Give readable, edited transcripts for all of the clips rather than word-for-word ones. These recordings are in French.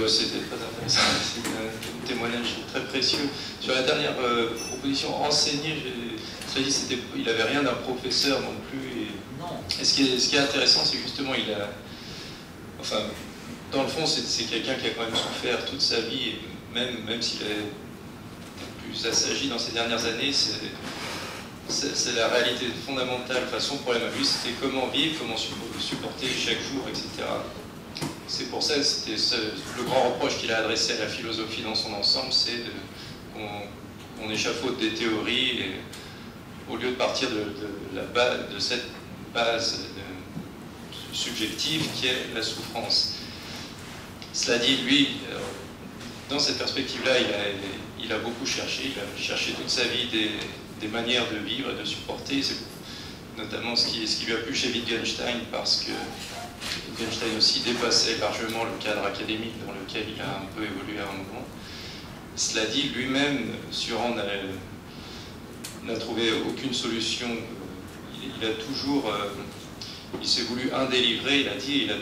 c'était très intéressant, c'est un témoignage très précieux. Sur la dernière proposition, enseigner, cela dit, il n'avait rien d'un professeur non plus. Et ce qui est intéressant, c'est justement, enfin, dans le fond, c'est quelqu'un qui a quand même souffert toute sa vie, et même s'il est plus assagi dans ces dernières années, c'est la réalité fondamentale. Enfin, son problème à lui, c'était comment vivre, comment supporter chaque jour, etc. C'est pour ça que le grand reproche qu'il a adressé à la philosophie dans son ensemble, c'est qu'on échafaude des théories, et, au lieu de partir de cette base subjective qui est la souffrance. Cela dit, lui, dans cette perspective-là, il a beaucoup cherché, il a cherché toute sa vie des manières de vivre et de supporter. C'est notamment ce qui lui a plu chez Wittgenstein, parce que Wittgenstein aussi dépassait largement le cadre académique dans lequel il a un peu évolué à un moment. Cela dit, lui-même, Suran n'a trouvé aucune solution. Il s'est voulu indélivrer, il a dit, il a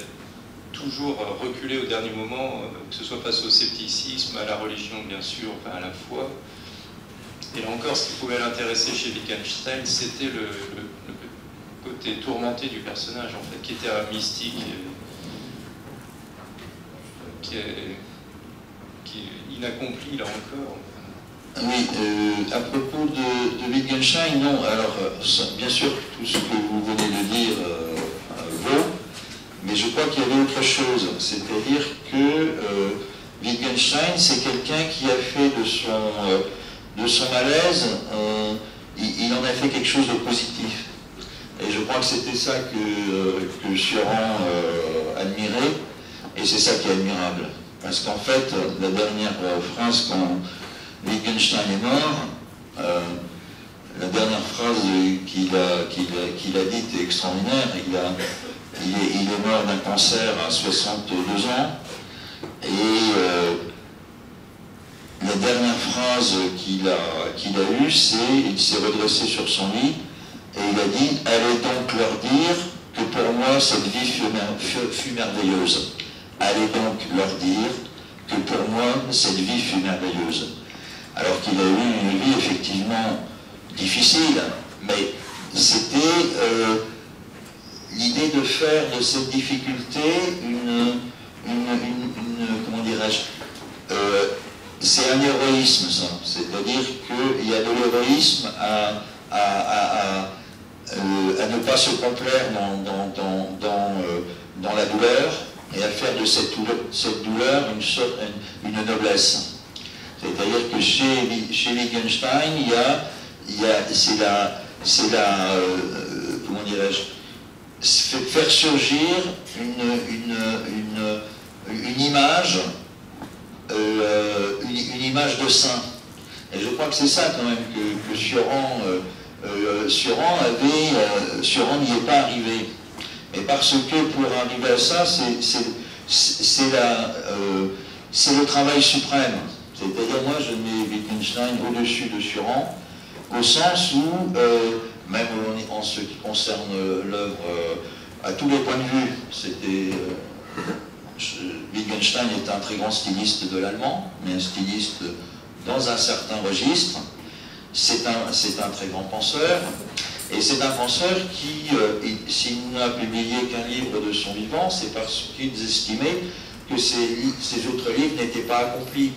toujours reculé au dernier moment, que ce soit face au scepticisme, à la religion bien sûr, enfin à la foi. Et là encore, ce qui pouvait l'intéresser chez Wittgenstein, c'était le côté tourmenté du personnage, en fait, qui était un mystique, qui est inaccompli là encore. Oui, à propos de Wittgenstein, non, alors bien sûr tout ce que vous venez de dire vaut, mais je crois qu'il y avait autre chose, c'est-à-dire que Wittgenstein, c'est quelqu'un qui a fait de son malaise, il en a fait quelque chose de positif. Et je crois que c'était ça que Suran admirait, et c'est ça qui est admirable. Parce qu'en fait, la dernière phrase, quand Wittgenstein est mort, la dernière phrase qu'il a dite est extraordinaire. Il est mort d'un cancer à 62 ans, et la dernière phrase qu'il a eue, c'est, il s'est redressé sur son lit, et il a dit « Allez donc leur dire que pour moi cette vie fut merveilleuse. Allez donc leur dire que pour moi cette vie fut merveilleuse. » Alors qu'il a eu une vie effectivement difficile, mais c'était l'idée de faire de cette difficulté comment dirais-je, c'est un héroïsme, ça. C'est-à-dire qu'il y a de l'héroïsme à ne pas se complaire dans la douleur, et à faire de cette douleur une noblesse. C'est-à-dire que chez Wittgenstein, comment dirais-je, faire surgir une image de saint. Et je crois que c'est ça quand même que Suran n'y est pas arrivé. Mais parce que pour arriver à ça, c'est le travail suprême. C'est-à-dire, moi, je mets Wittgenstein au-dessus de Suran, au sens où, même en ce qui concerne l'œuvre, à tous les points de vue, Wittgenstein est un très grand styliste de l'allemand, mais un styliste dans un certain registre. C'est un très grand penseur, et c'est un penseur qui, s'il n'a publié qu'un livre de son vivant, c'est parce qu'ils estimaient que ces autres livres n'étaient pas accomplis.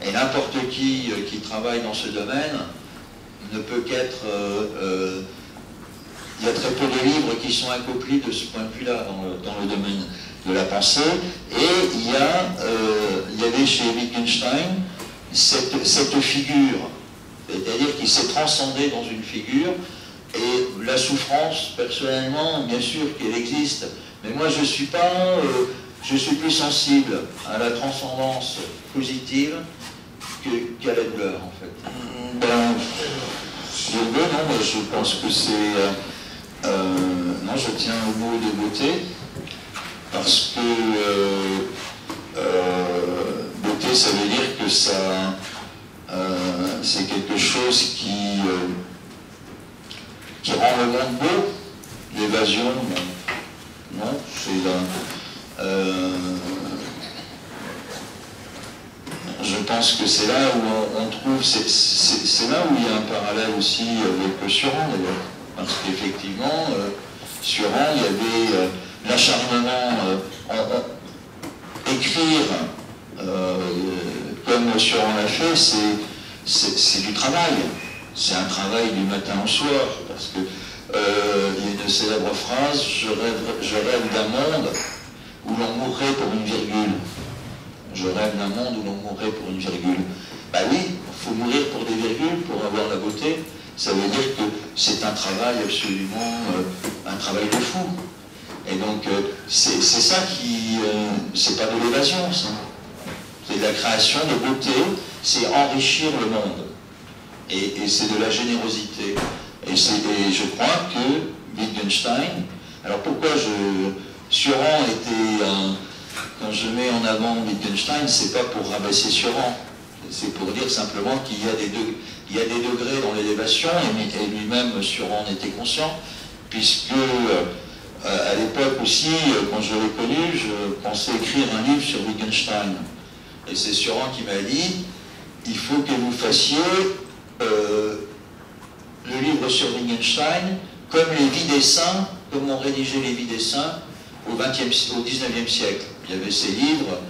Et n'importe qui travaille dans ce domaine ne peut qu'être... il y a très peu de livres qui sont accomplis de ce point de vue-là dans le domaine de la pensée. Et il y avait chez Wittgenstein cette figure, c'est-à-dire qu'il s'est transcendé dans une figure, et la souffrance, personnellement, bien sûr qu'elle existe, mais moi je suis plus sensible à la transcendance positive qu'à la douleur, en fait. Non, je pense que c'est... non, je tiens au mot de beauté, parce que beauté, ça veut dire que ça... c'est quelque chose qui rend le monde beau. L'évasion, non, c'est là... pense que c'est là où on trouve, c'est là où il y a un parallèle aussi avec Suran d'ailleurs, parce qu'effectivement, Suran, il y avait l'acharnement, écrire comme Suran l'a fait, c'est du travail, c'est un travail du matin au soir, parce que il y a une célèbre phrase, je rêve d'un monde où l'on mourrait pour une virgule. Je rêve d'un monde où l'on mourrait pour une virgule. Ben oui, il faut mourir pour des virgules, pour avoir la beauté. Ça veut dire que c'est un travail absolument, un travail de fou. Et donc, c'est ça qui... c'est pas de l'évasion, ça. C'est de la création de beauté, c'est enrichir le monde. Et c'est de la générosité. Et je crois que Wittgenstein... Alors pourquoi Suran était... quand je mets en avant Wittgenstein, c'est pas pour rabaisser Suran. C'est pour dire simplement qu'il y a des degrés dans l'élévation, et lui-même, Suran en était conscient, puisque à l'époque aussi, quand je l'ai connu, je pensais écrire un livre sur Wittgenstein. Et c'est Suran qui m'a dit, il faut que vous fassiez le livre sur Wittgenstein comme les vies des saints, comme on rédigeait les vies des saints au XIXe siècle. Il y avait ces livres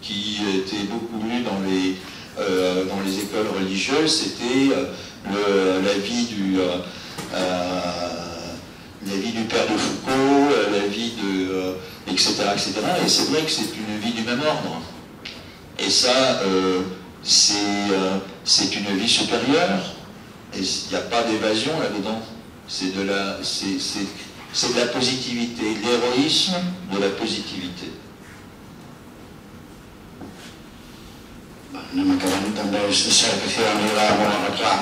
qui étaient beaucoup lus dans les écoles religieuses, c'était la vie du père de Foucault, la vie de... etc. etc. Et c'est vrai que c'est une vie du même ordre. Et ça, c'est une vie supérieure, et il n'y a pas d'évasion là-dedans. C'est de la positivité, l'héroïsme de la positivité. Anem acabant. També és cert que Ciudad li agrada molt arreglar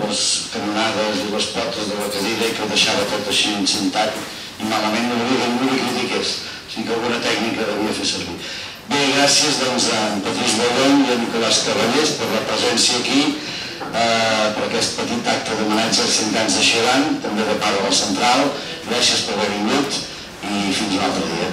les canonades i les portes de la cadira i que ho deixava tot així encintat i malament no li critiqués, sinó que alguna tècnica devia fer servir. Bé, gràcies doncs a en Patrice Baudon i a Nicolás Cavallers per la presència aquí, per aquest petit acte d'homenatge als 100 anys de Xeran, també de part de la Central. Gràcies per haver vingut i fins un altre dia.